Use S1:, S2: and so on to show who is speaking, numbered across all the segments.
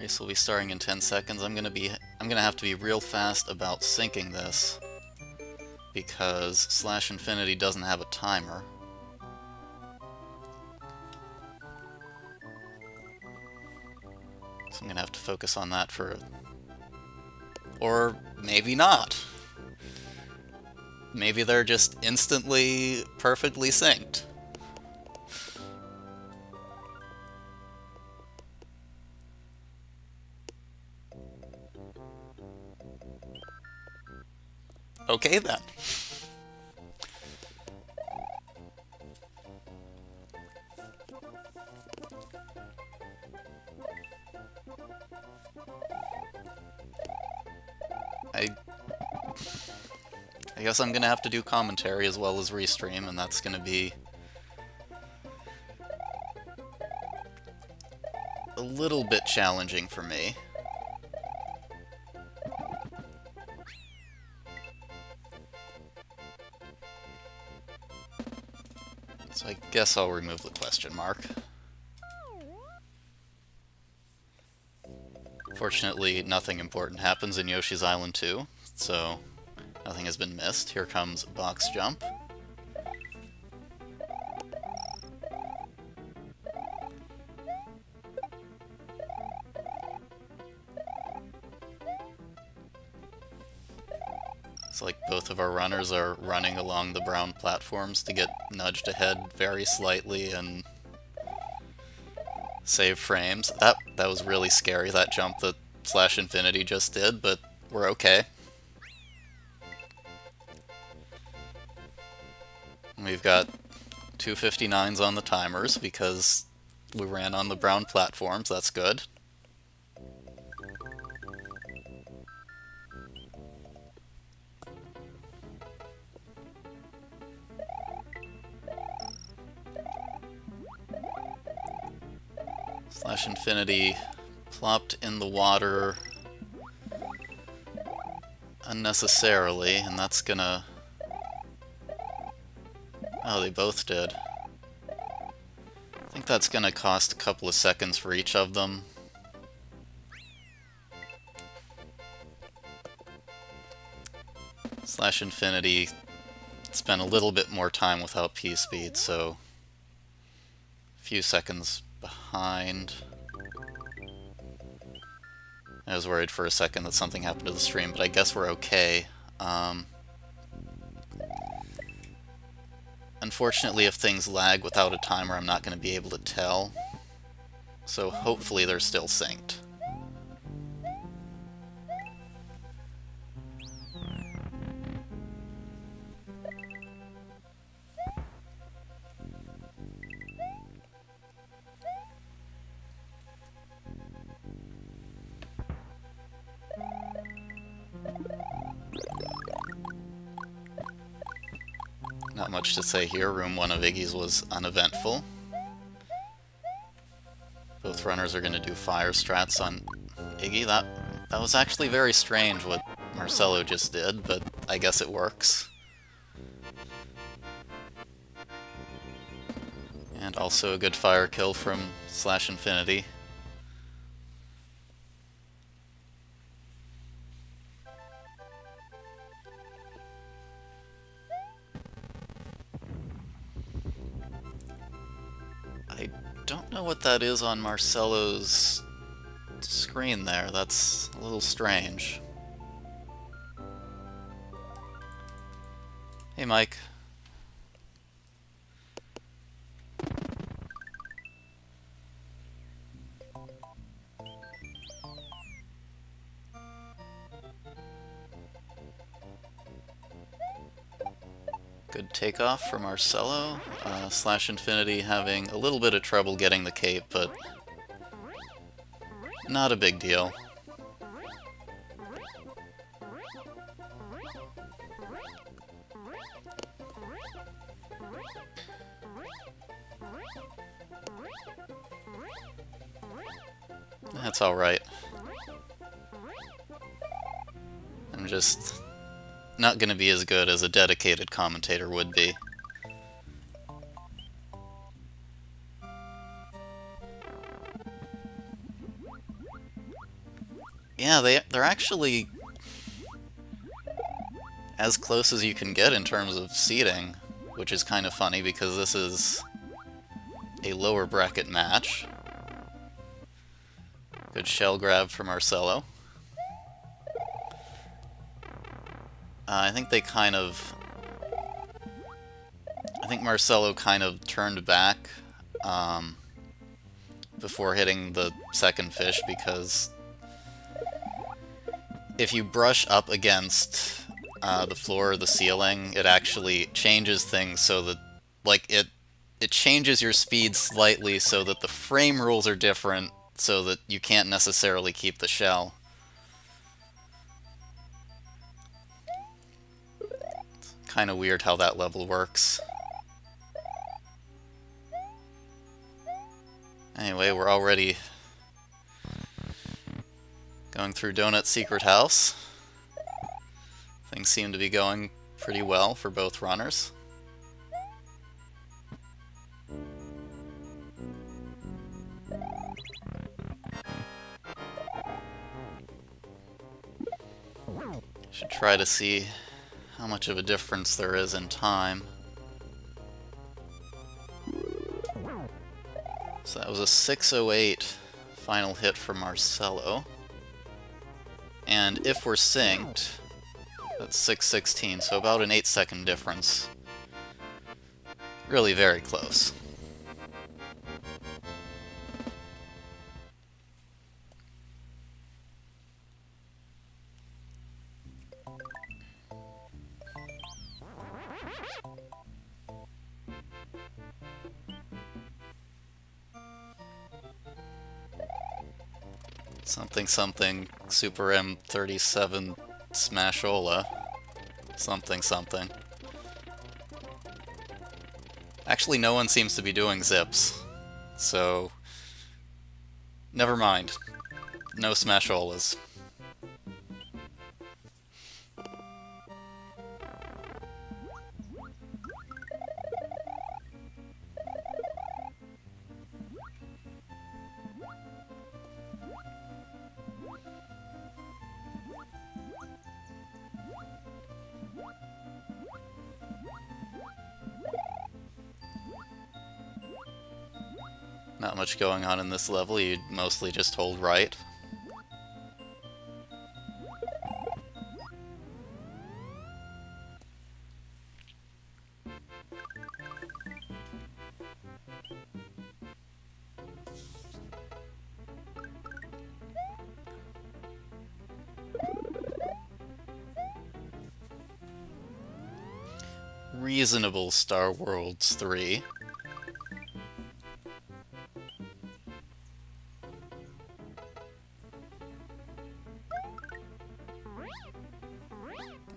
S1: Race will be starting in 10 seconds. I'm gonna have to be real fast about syncing this because /infinity doesn't have a timer. So I'm gonna have to focus on that for... Or maybe not. Maybe they're just instantly perfectly synced. Okay then. I guess I'm gonna have to do commentary as well as restream, and that's gonna be a little bit challenging for me. So I guess I'll remove the question mark. Fortunately, nothing important happens in Yoshi's Island 2, so nothing has been missed. Here comes box jump. It's like both of our runners are running along the brown platforms to get nudged ahead very slightly and save frames. That was really scary, that jump that /infinity just did, but we're okay. We've got 259s on the timers because we ran on the brown platforms. That's good. /infinity plopped in the water unnecessarily, and that's gonna... Oh, they both did. I think that's gonna cost a couple of seconds for each of them. /infinity spent a little bit more time without P-speed, so a few seconds behind. I was worried for a second that something happened to the stream, but I guess we're okay. Unfortunately, if things lag without a timer, I'm not going to be able to tell. So hopefully they're still synced. Not much to say here. Room 1 of Iggy's was uneventful. Both runners are going to do fire strats on Iggy. That was actually very strange what Marcelo just did, but I guess it works. And also a good fire kill from /infinity. I don't know what that is on Marcelo's screen there. That's a little strange. Hey, Mike. Good takeoff for Marcelo. /infinity having a little bit of trouble getting the cape, but not a big deal. That's alright. I'm just not going to be as good as a dedicated commentator would be. Yeah, they're actually as close as you can get in terms of seeding, which is kind of funny because this is a lower bracket match. Good shell grab from Marcelo. I think Marcelo kind of turned back before hitting the second fish, because if you brush up against the floor or the ceiling, it actually changes things so that, like, it changes your speed slightly so that the frame rules are different, so that you can't necessarily keep the shell. Kind of weird how that level works. Anyway, we're already going through Donut's secret house. Things seem to be going pretty well for both runners. Should try to see how much of a difference there is in time. So that was a 6:08 final hit for Marcelo. And if we're synced, that's 6:16, so about an 8-second difference. Really very close. Something something Super M37 Smashola. Something something. Actually, no one seems to be doing zips, so never mind. No Smasholas. Not much going on in this level, you mostly just hold right. Reasonable Star Worlds 3.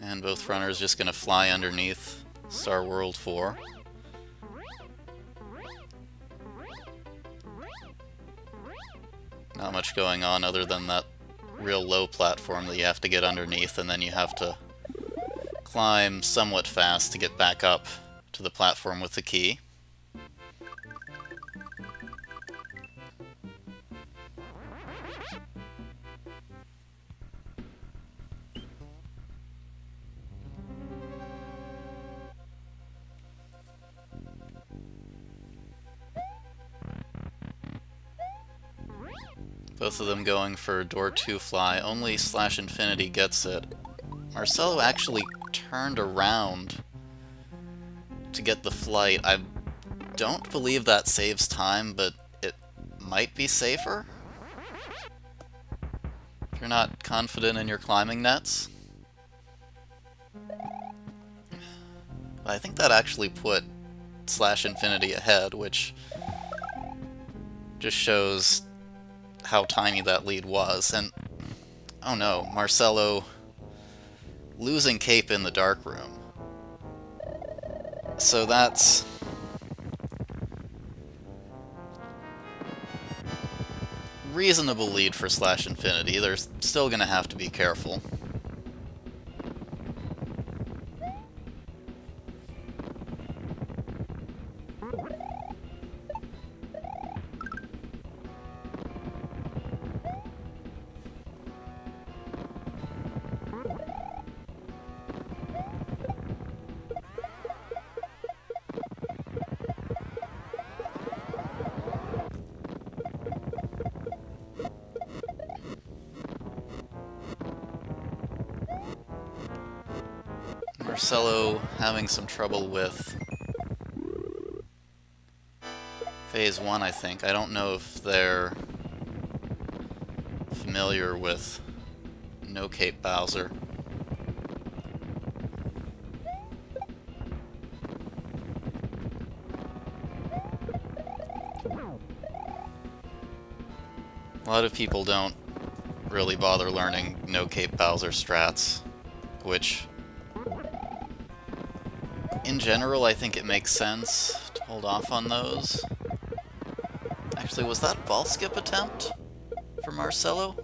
S1: And both runners just gonna fly underneath Star World 4. Not much going on other than that real low platform that you have to get underneath, and then you have to climb somewhat fast to get back up to the platform with the key. Both of them going for door 2 fly. Only slashinfty gets it. Marcelo actually turned around to get the flight. I don't believe that saves time, but it might be safer if you're not confident in your climbing nets. I think that actually put slashinfty ahead, which just shows how tiny that lead was. And oh no, Marcelo losing cape in the dark room. So that's reasonable lead for slashinfty. They're still gonna have to be careful. Marcelo having some trouble with Phase 1, I think. I don't know if they're familiar with No Cape Bowser. A lot of people don't really bother learning No Cape Bowser strats, which, in general, I think it makes sense to hold off on those. Actually, was that ball skip attempt for Marcelo?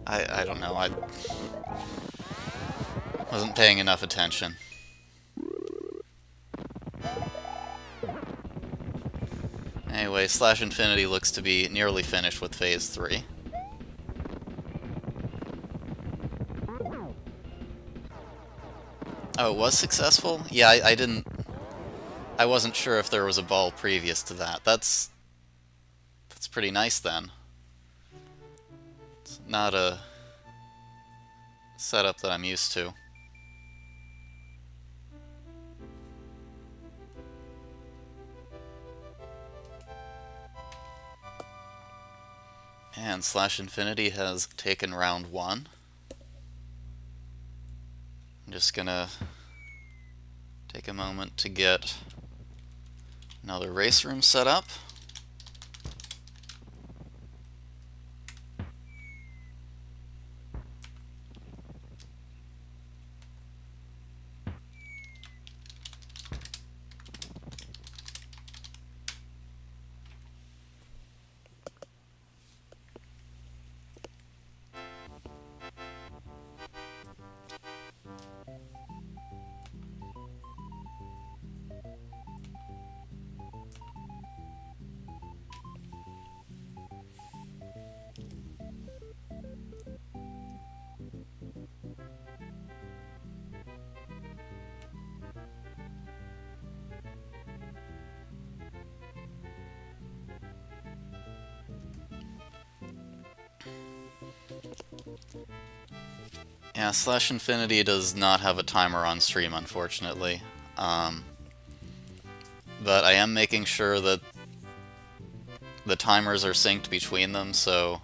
S1: I don't know, I wasn't paying enough attention. Anyway, Slash Infinity looks to be nearly finished with Phase 3. Oh, it was successful? Yeah, I didn't... I wasn't sure if there was a ball previous to that. That's pretty nice then. It's not a setup that I'm used to. And Slash Infinity has taken round 1. I'm just gonna take a moment to get another race room set up. Yeah, Slash Infinity does not have a timer on stream, unfortunately. But I am making sure that the timers are synced between them, so...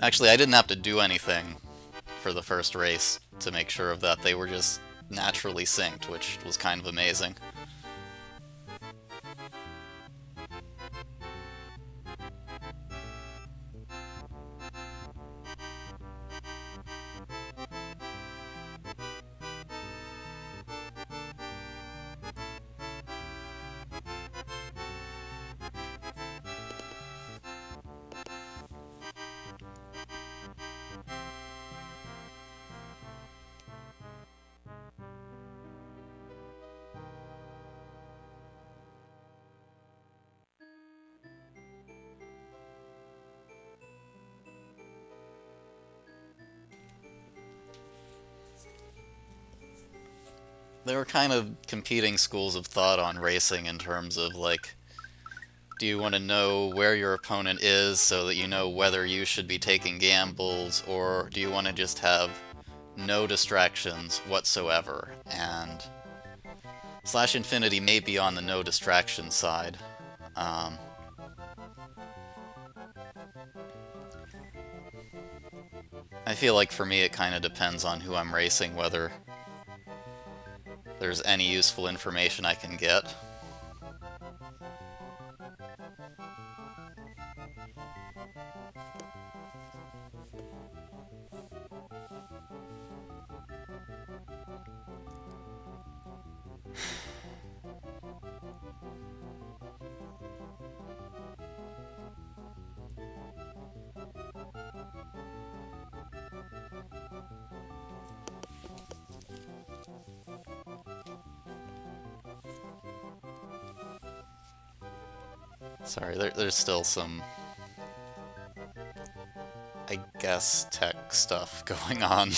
S1: Actually, I didn't have to do anything for the first race to make sure of that. They were just naturally synced, which was kind of amazing. There were kind of competing schools of thought on racing in terms of, like, do you want to know where your opponent is so that you know whether you should be taking gambles, or do you want to just have no distractions whatsoever? And Slash Infinity may be on the no distraction side. I feel like for me it kind of depends on who I'm racing, whether there's any useful information I can get. Sorry, there's still some, I guess, tech stuff going on.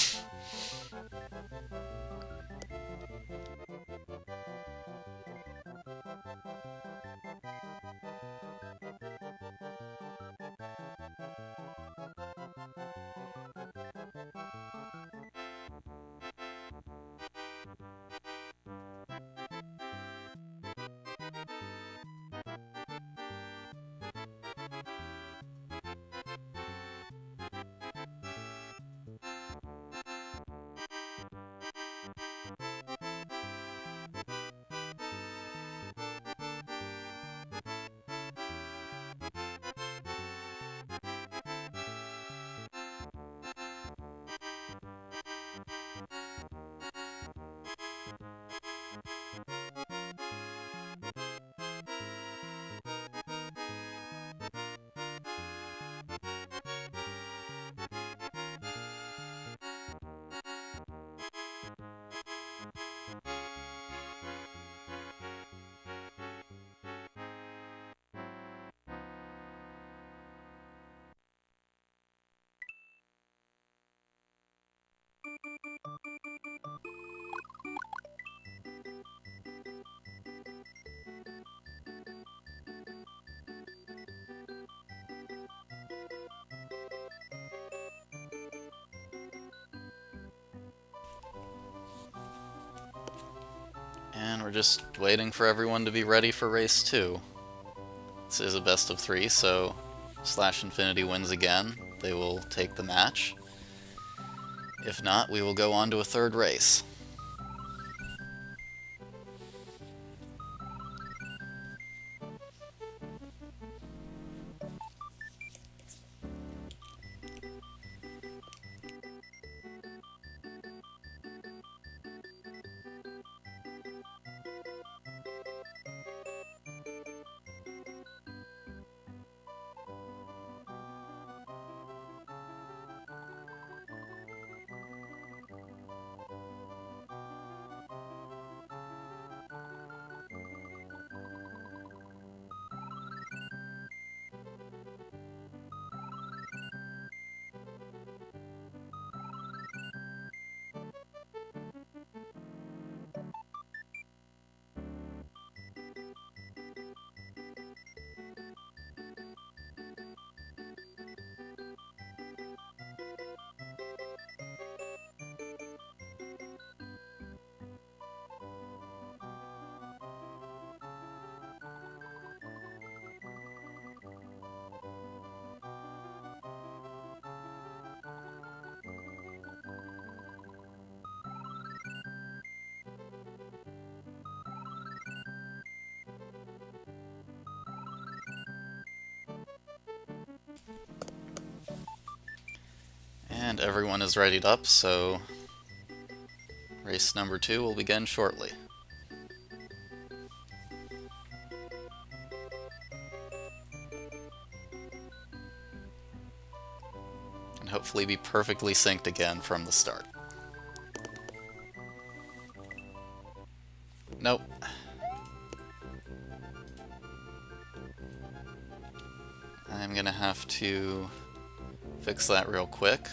S1: And we're just waiting for everyone to be ready for race 2. This is a best of 3, so slashinfty wins again. They will take the match. If not, we will go on to a third race. And everyone is readied up, so race number 2 will begin shortly. And hopefully be perfectly synced again from the start. Nope. I'm gonna have to fix that real quick.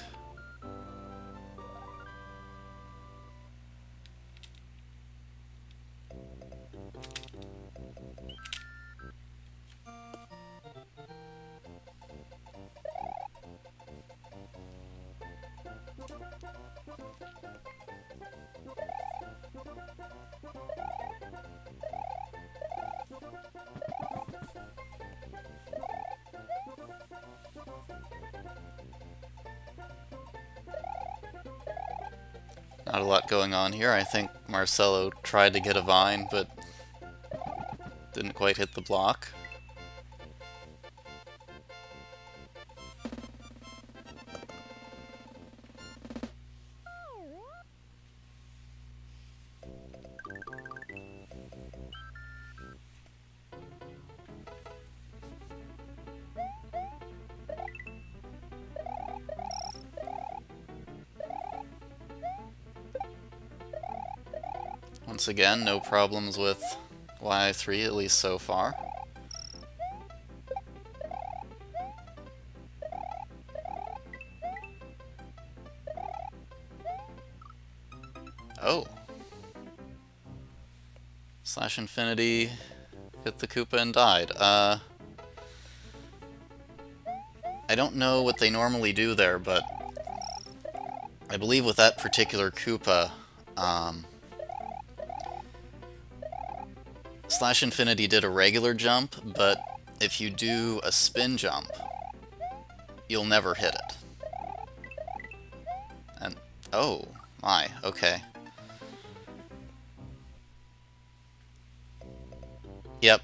S1: Not a lot going on here. I think Marcelo tried to get a vine, but didn't quite hit the block. Once again, no problems with Y3, at least so far. Oh! slashinfty hit the Koopa and died. I don't know what they normally do there, but I believe with that particular Koopa, slashinfty did a regular jump, but if you do a spin jump, you'll never hit it. And, oh my, okay. Yep.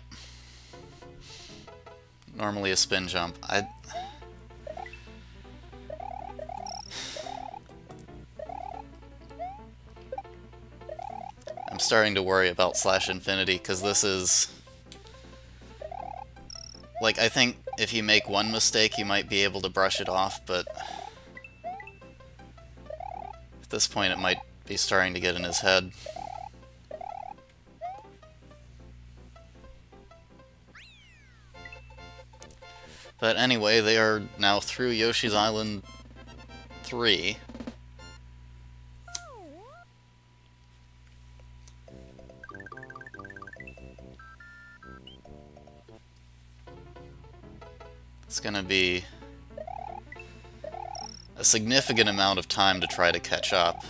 S1: Normally a spin jump. I'm starting to worry about slashinfty, because this is... like, I think if you make one mistake, you might be able to brush it off, but... at this point, it might be starting to get in his head. But anyway, they are now through Yoshi's Island 3. It's gonna be a significant amount of time to try to catch up.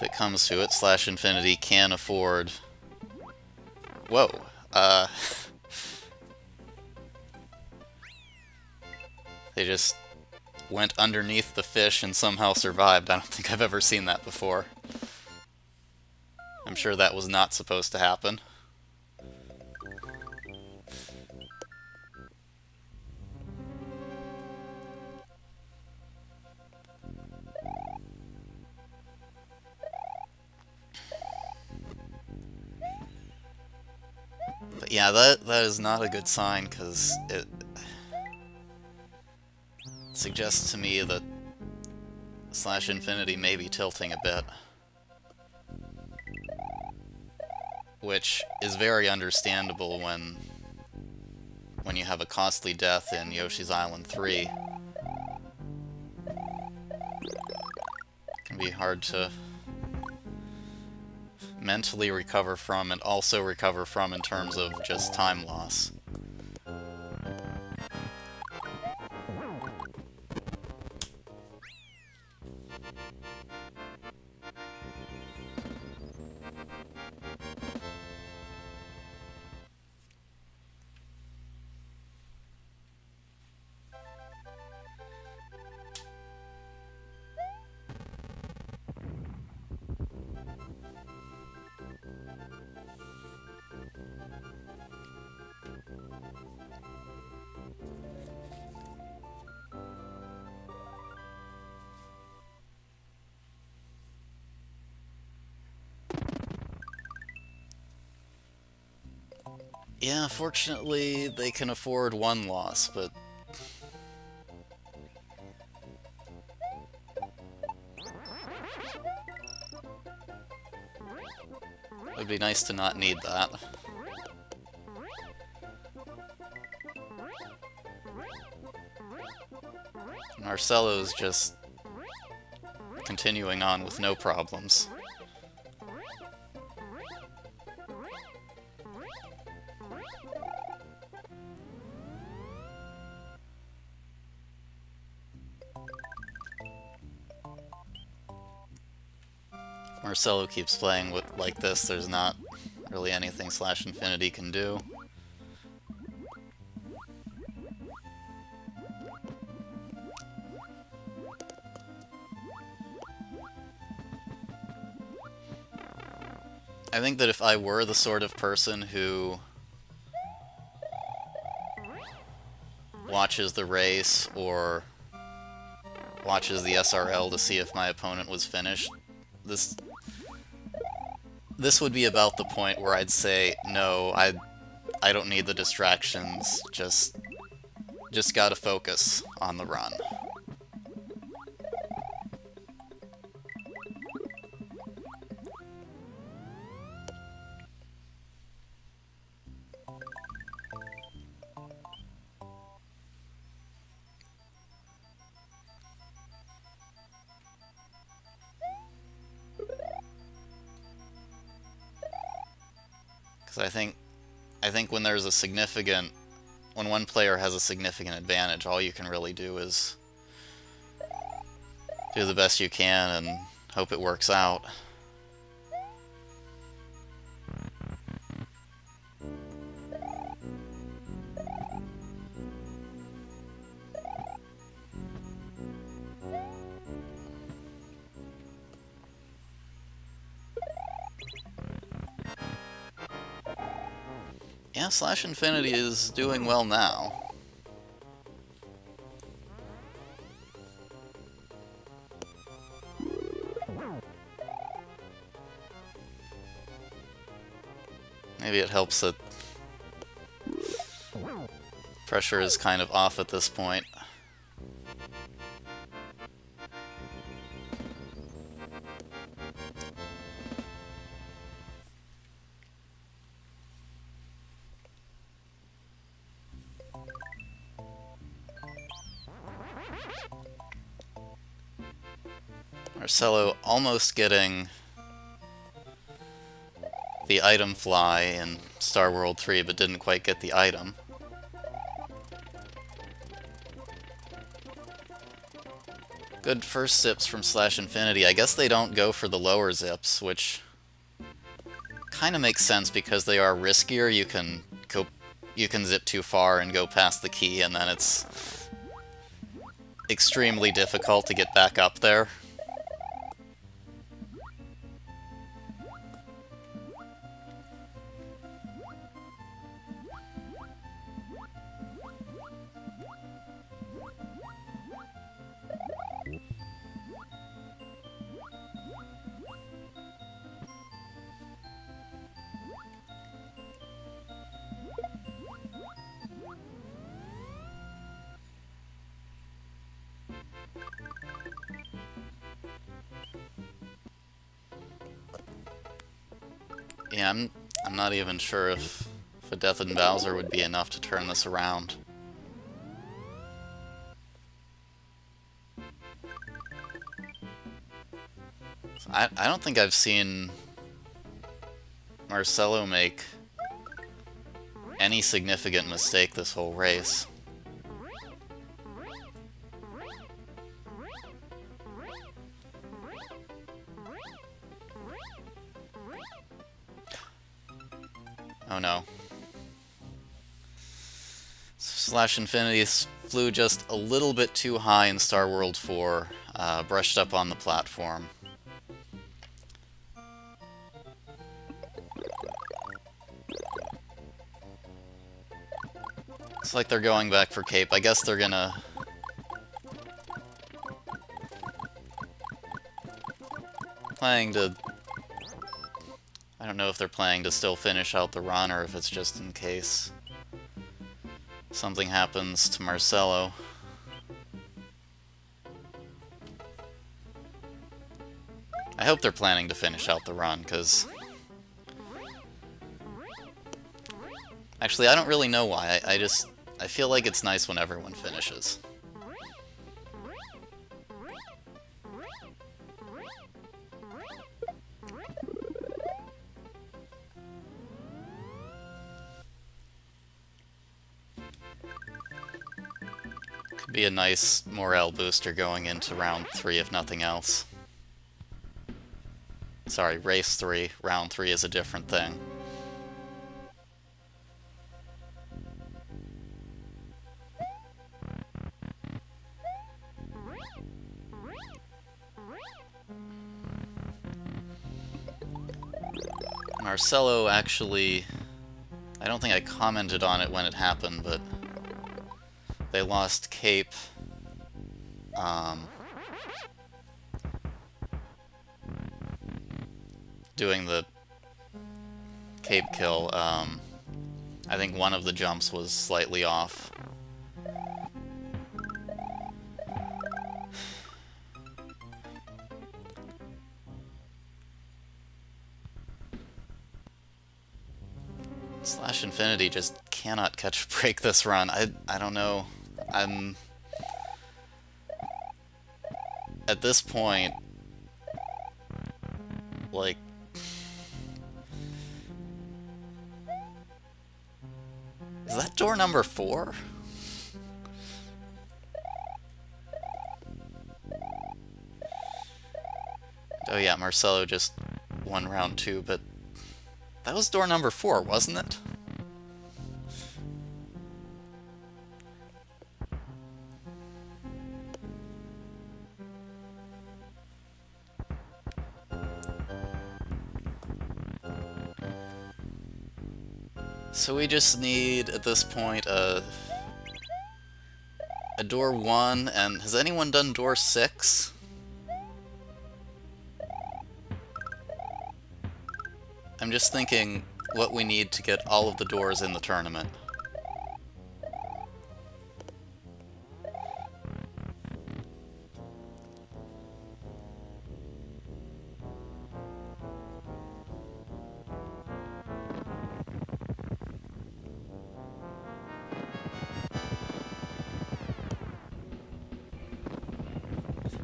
S1: If it comes to it, Slash Infinity can afford... Whoa. They just went underneath the fish and somehow survived. I don't think I've ever seen that before. I'm sure that was not supposed to happen. But yeah, that is not a good sign, because it suggests to me that Slash Infinity may be tilting a bit. Which is very understandable when you have a costly death in Yoshi's Island 3. It can be hard to mentally recover from and also recover from in terms of just time loss. Yeah, fortunately, they can afford one loss, but... it would be nice to not need that. Marcelo's just continuing on with no problems. Marcelo keeps playing like this, there's not really anything Slash Infinity can do. I think that if I were the sort of person who watches the race or watches the SRL to see if my opponent was finished, this would be about the point where I'd say, no, I don't need the distractions, just gotta focus on the run. Because I think when there's a significant... when one player has a significant advantage, all you can really do is do the best you can and hope it works out. Yeah, Slash Infinity is doing well now. Maybe it helps that pressure is kind of off at this point. Marcelo almost getting the item fly in Star World 3, but didn't quite get the item. Good first zips from slashinfty. I guess they don't go for the lower zips, which kind of makes sense because they are riskier. You can zip too far and go past the key, and then it's extremely difficult to get back up there. Yeah, I'm not even sure if a Death and Bowser would be enough to turn this around. I don't think I've seen Marcelo make any significant mistake this whole race. Oh no. slashinfty flew just a little bit too high in Star World 4, brushed up on the platform. Looks like they're going back for Cape. I guess they're gonna... planning to... I don't know if they're planning to still finish out the run or if it's just in case something happens to Marcelo. I hope they're planning to finish out the run, because... Actually, I don't really know why. I feel like it's nice when everyone finishes. Could be a nice morale booster going into round 3 if nothing else. Sorry, race 3. Round 3 is a different thing. Marcelo actually... I don't think I commented on it when it happened, but they lost Cape. Doing the Cape kill. I think one of the jumps was slightly off. slashinfty just cannot catch a break this run. I don't know. I'm... At this point... Like... Is that door number 4? Oh yeah, Marcelo just won round 2, but... That was door number 4, wasn't it? So we just need, at this point, a door 1, and has anyone done door 6? I'm just thinking what we need to get all of the doors in the tournament.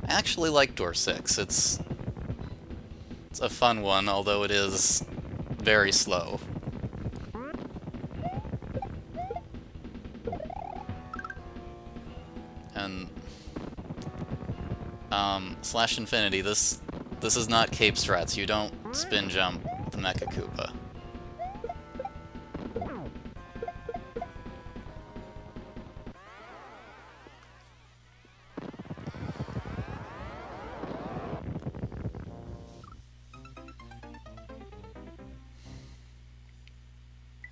S1: I actually like door 6. It's a fun one, although it is very slow. And slashinfty, this is not Cape Strats. You don't spin jump the Mecha Koopa.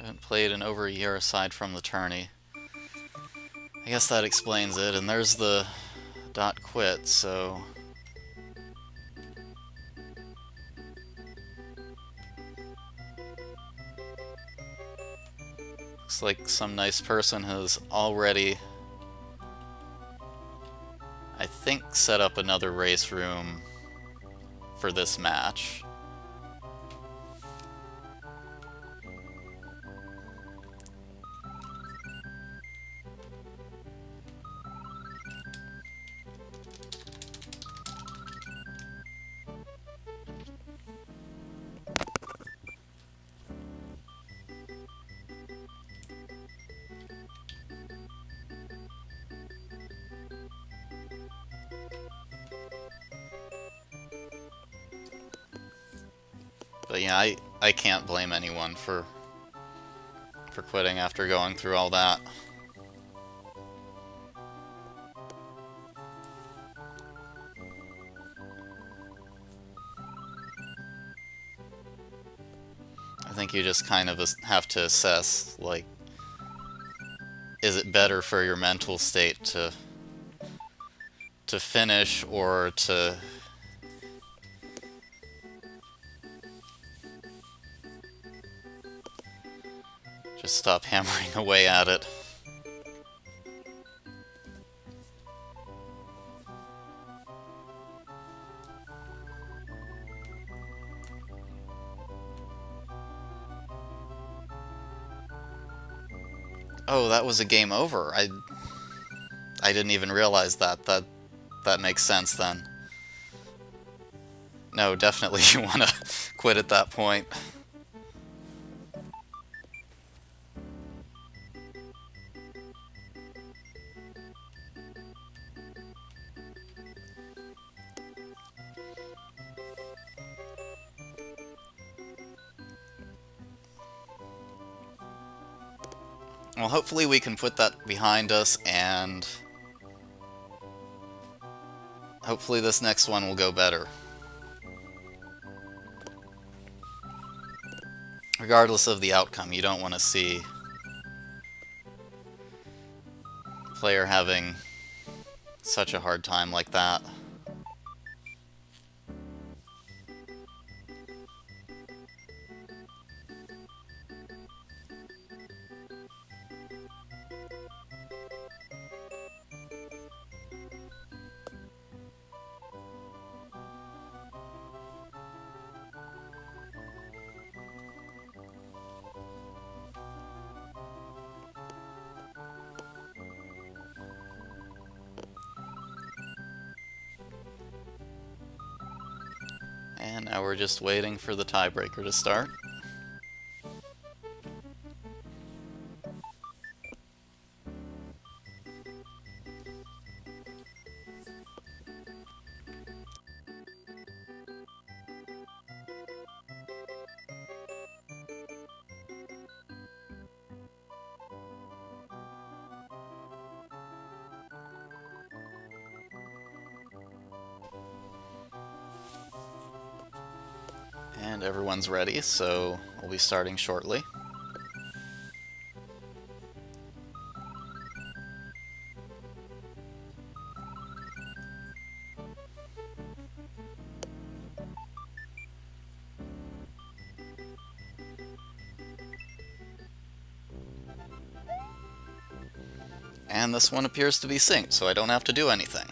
S1: I haven't played in over a year aside from the tourney. I guess that explains it, and there's the dot quit, so... Looks like some nice person has already, I think, set up another race room for this match. But yeah, I can't blame anyone for quitting after going through all that. I think you just kind of have to assess, like, is it better for your mental state to finish or to just stop hammering away at it? Oh, that was a game over. I didn't even realize that. That makes sense then. No, definitely you want to quit at that point. Well, hopefully we can put that behind us, and hopefully this next one will go better. Regardless of the outcome, you don't want to see a player having such a hard time like that. And now we're just waiting for the tiebreaker to start. And everyone's ready, so we'll be starting shortly. And this one appears to be synced, so I don't have to do anything.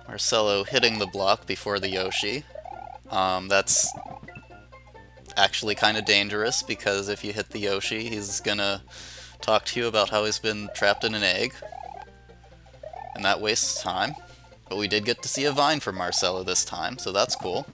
S1: Marcelo hitting the block before the Yoshi. That's actually kind of dangerous, because if you hit the Yoshi, he's gonna talk to you about how he's been trapped in an egg, and that wastes time. But we did get to see a vine from Marcelo this time, so that's cool.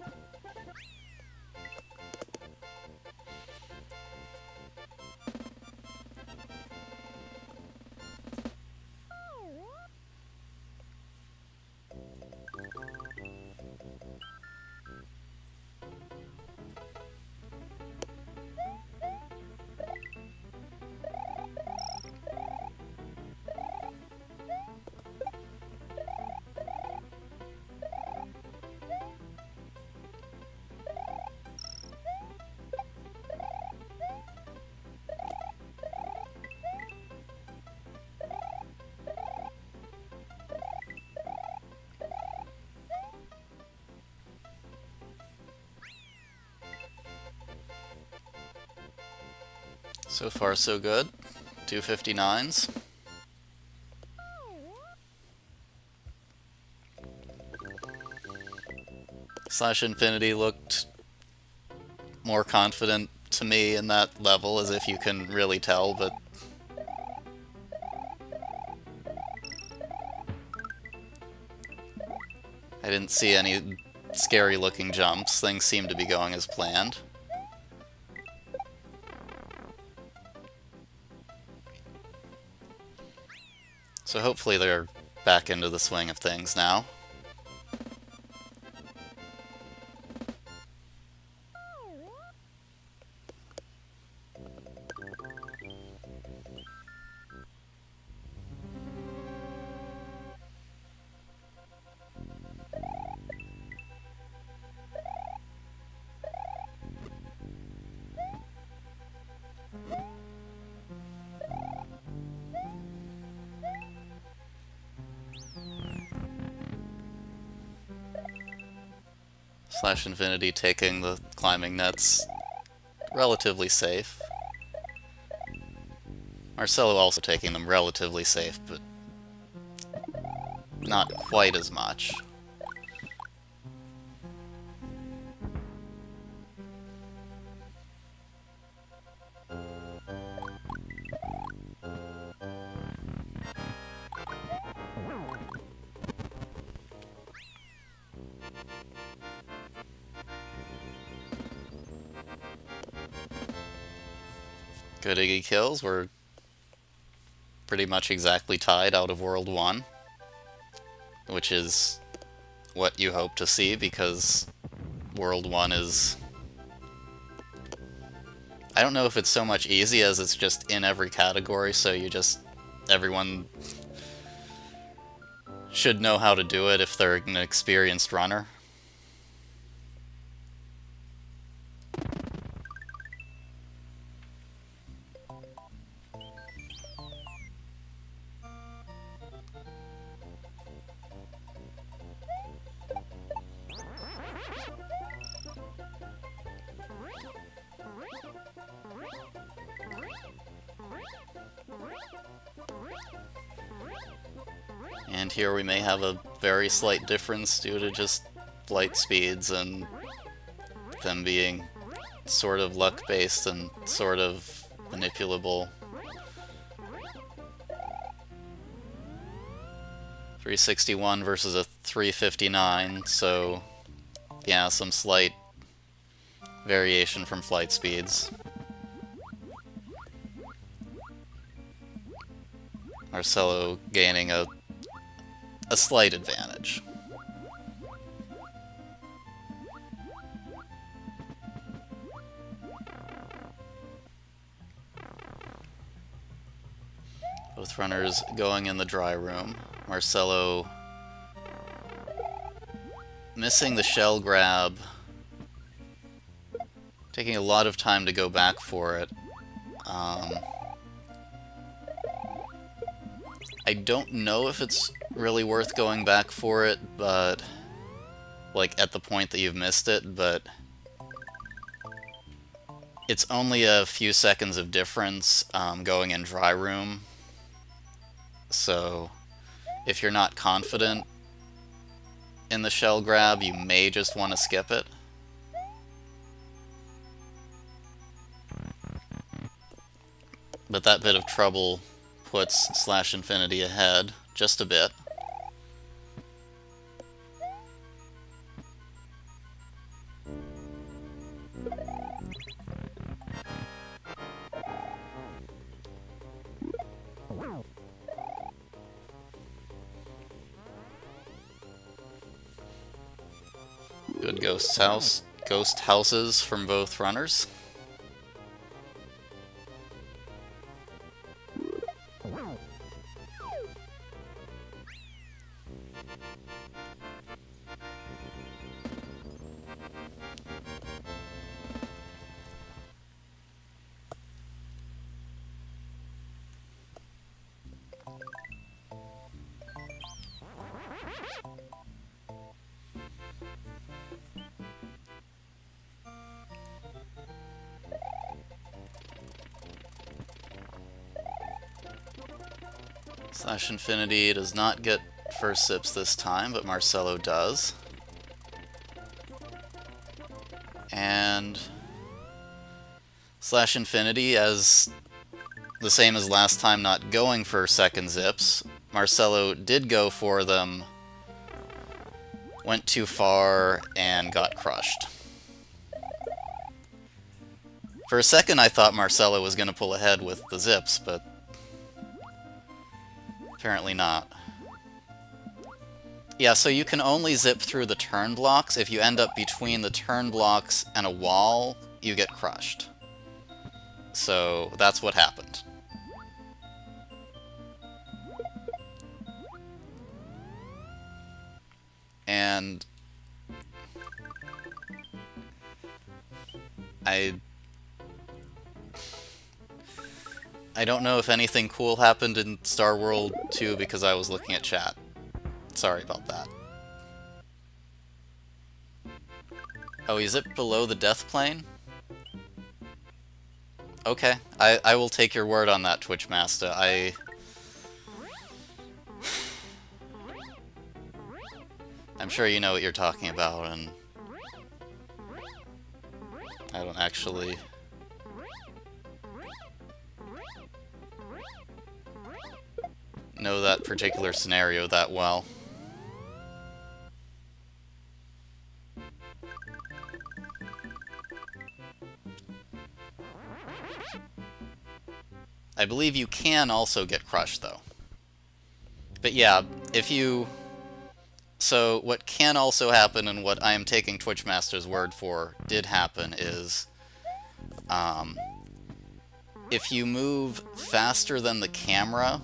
S1: So far, so good. 259s. /Infinity looked more confident to me in that level, as if you can really tell, but I didn't see any scary looking jumps. Things seem to be going as planned. So hopefully they're back into the swing of things now. /Infinity taking the climbing nets relatively safe. Marcelo also taking them relatively safe, but not quite as much. Good Iggy kills. We're pretty much exactly tied out of World 1, which is what you hope to see, because World 1 is... I don't know if it's so much easy as it's just in every category, so you just... everyone should know how to do it if they're an experienced runner. And here we may have a very slight difference due to just flight speeds and them being sort of luck-based and sort of manipulable. 361 versus a 359, so yeah, some slight variation from flight speeds. Marcelo gaining a slight advantage. Both runners going in the dry room. Marcelo missing the shell grab, taking a lot of time to go back for it. I don't know if it's really worth going back for it, but like at the point that you've missed it, but it's only a few seconds of difference going in dry room, so if you're not confident in the shell grab, you may just want to skip it. But that bit of trouble puts slashinfty ahead just a bit. Good ghost houses from both runners. slashinfty does not get first sips this time, but Marcelo does. And slashinfty, as the same as last time, not going for second zips. Marcelo did go for them, went too far, and got crushed. For a second I thought Marcelo was going to pull ahead with the zips, but apparently not. Yeah, so you can only zip through the turn blocks. If you end up between the turn blocks and a wall, you get crushed. So that's what happened. And I don't know if anything cool happened in Star World 2 because I was looking at chat. Sorry about that. Oh, is it below the death plane? Okay, I will take your word on that, Twitch Master. I'm sure you know what you're talking about, and I don't actually know that particular scenario that well. I believe you can also get crushed, though. But yeah, if you... So what can also happen, and what I am taking Twitch Master's word for did happen, is if you move faster than the camera,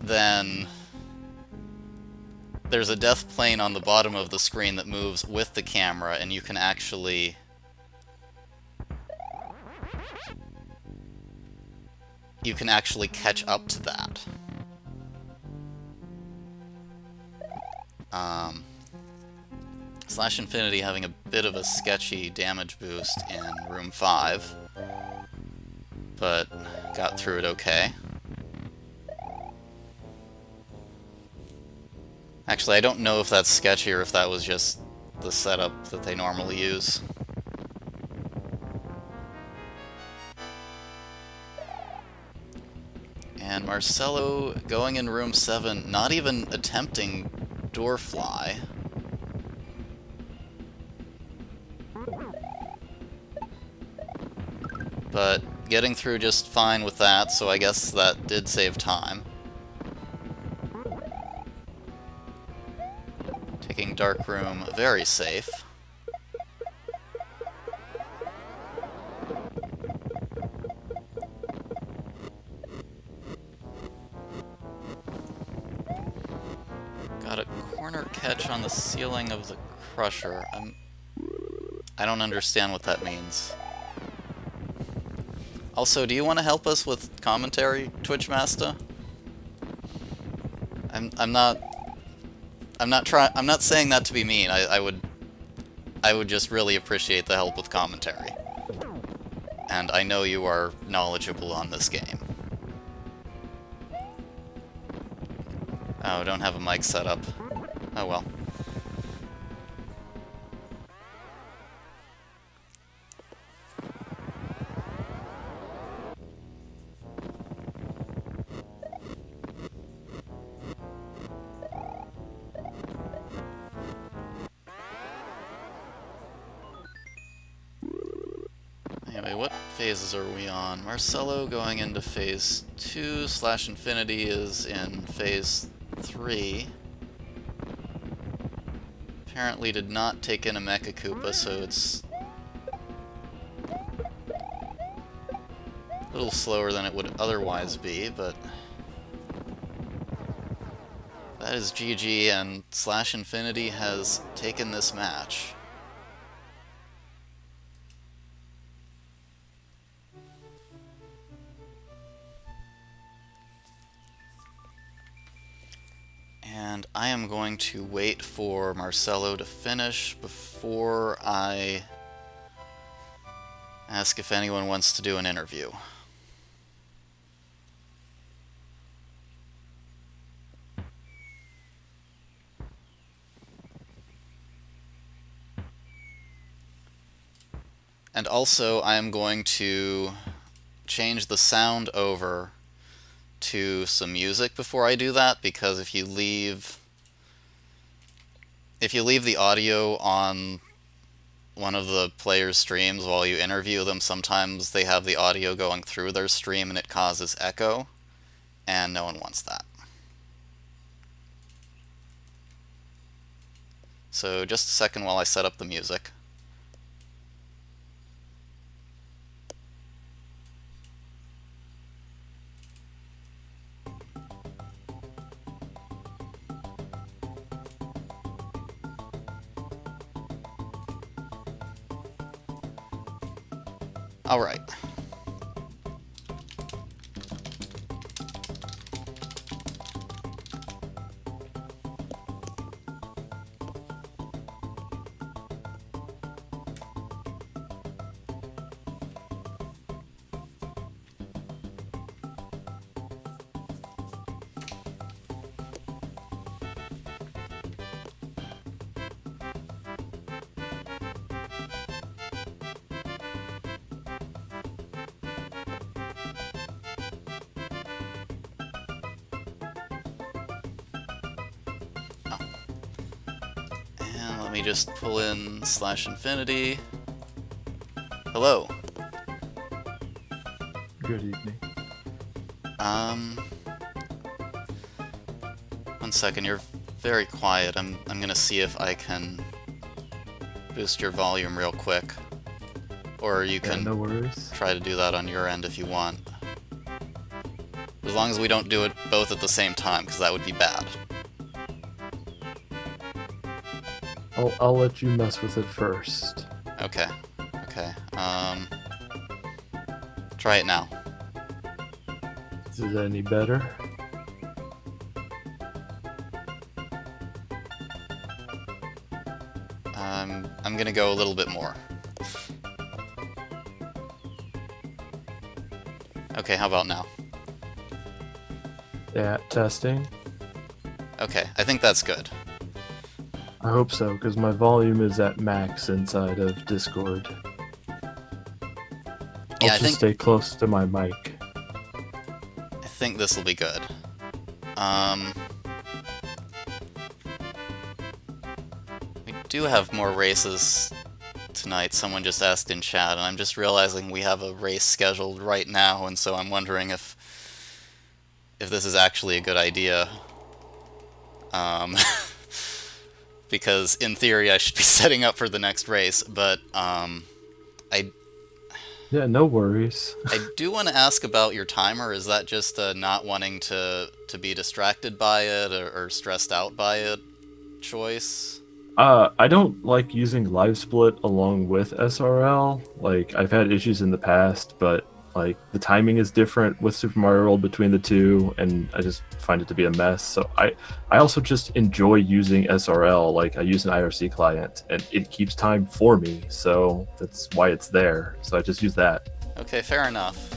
S1: then there's a death plane on the bottom of the screen that moves with the camera, and you can actually catch up to that. slashinfty having a bit of a sketchy damage boost in room 5, but got through it okay. Actually, I don't know if that's sketchy or if that was just the setup that they normally use. And Marcelo going in room 7, not even attempting door fly. But getting through just fine with that, so I guess that did save time. Taking Dark Room very safe. Got a corner catch on the ceiling of the Crusher. I don't understand what that means. Also, do you want to help us with commentary, Twitch Master? I'm not saying that to be mean. I would just really appreciate the help with commentary. And I know you are knowledgeable on this game. Oh, don't have a mic set up. Oh well. Anyway, what phases are we on? Marcelo going into phase 2, slashinfty is in phase 3. Apparently did not take in a Mecha Koopa, so it's a little slower than it would otherwise be, but that is GG, and slashinfty has taken this match. And I am going to wait for Marcelo to finish before I ask if anyone wants to do an interview. And also, I am going to change the sound over to some music before I do that, because if you leave the audio on one of the players' streams while you interview them, sometimes they have the audio going through their stream and it causes echo, and no one wants that. So just a second while I set up the music. All right. Let me just pull in slashinfty. Hello.
S2: Good evening.
S1: One second, you're very quiet. I'm gonna see if I can boost your volume real quick. Or you can
S2: no worries.
S1: Try to do that on your end if you want. As long as we don't do it both at the same time, because that would be bad.
S2: I'll let you mess with it first.
S1: Okay. Okay. Try it now.
S2: Is it any better?
S1: I'm gonna go a little bit more. Okay, how about now?
S2: Yeah, testing.
S1: Okay, I think that's good.
S2: I hope so, because my volume is at max inside of Discord.
S1: Yeah,
S2: I'll just stay close to my mic.
S1: I think this will be good. We do have more races tonight. Someone just asked in chat, and I'm just realizing we have a race scheduled right now, and so I'm wondering if this is actually a good idea. Because in theory I should be setting up for the next race, but
S2: Yeah, no worries.
S1: I do want to ask about your timer. Is that just not wanting to be distracted by it or stressed out by it choice?
S2: I don't like using live split along with SRL. Like, I've had issues in the past, but like the timing is different with Super Mario World between the two, and I just find it to be a mess. So I also just enjoy using SRL. Like, I use an IRC client, and it keeps time for me, so that's why it's there. So I just use that.
S1: Okay, fair enough.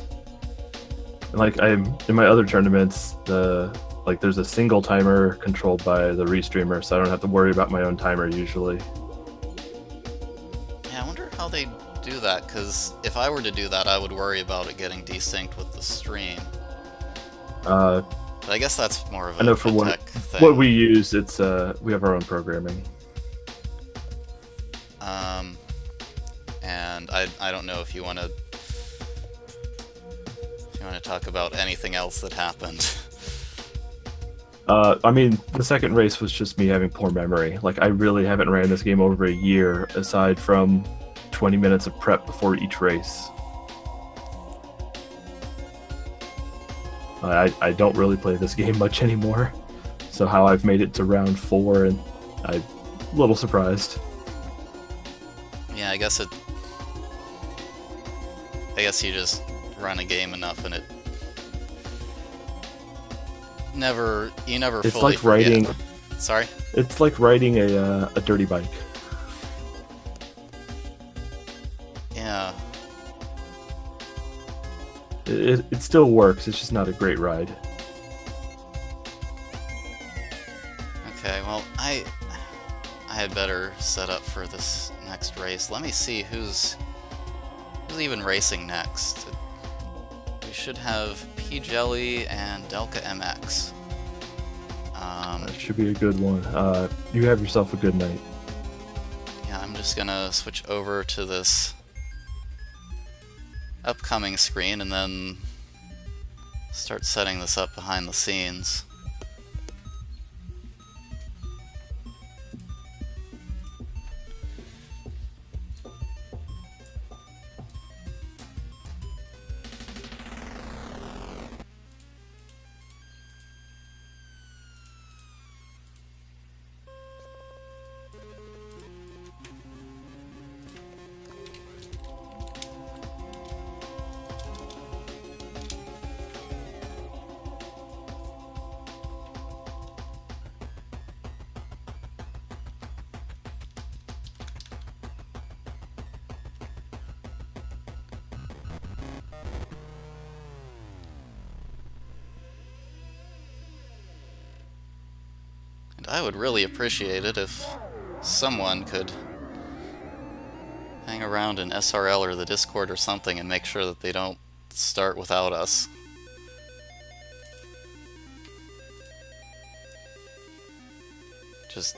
S2: And like, I'm in my other tournaments, there's a single timer controlled by the Restreamer, so I don't have to worry about my own timer usually.
S1: Yeah, I wonder how they do that, because if I were to do that, I would worry about it getting desynced with the stream. But I guess that's more of a,
S2: I know for
S1: tech thing.
S2: What we use, it's we have our own programming.
S1: And I don't know if you want to you want to talk about anything else that happened.
S2: I mean, the second race was just me having poor memory. Like, I really haven't ran this game over a year, aside from 20 minutes of prep before each race. I don't really play this game much anymore, so how I've made it to round 4, and I'm a little surprised.
S1: Yeah, I guess you just run a game enough and you never
S2: It's
S1: fully
S2: like
S1: forget.
S2: riding.
S1: Sorry?
S2: It's like riding a dirty bike.
S1: Yeah.
S2: It still works. It's just not a great ride.
S1: Okay, well, I had better set up for this next race. Let me see who's even racing next. We should have P Jelly and Delca MX.
S2: That should be a good one. You have yourself a good night.
S1: Yeah, I'm just gonna switch over to this upcoming screen and then start setting this up behind the scenes. And I would really appreciate it if someone could hang around in SRL or the Discord or something and make sure that they don't start without us. Just...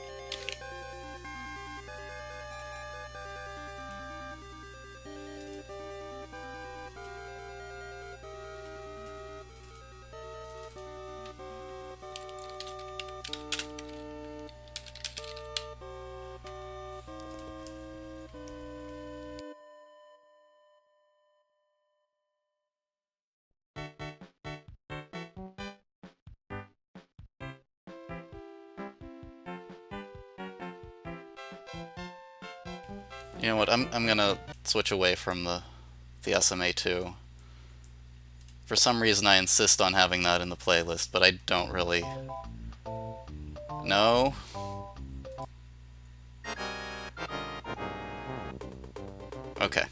S1: You know what, I'm gonna switch away from the SMA2. For some reason I insist on having that in the playlist, but I don't really... No? Okay.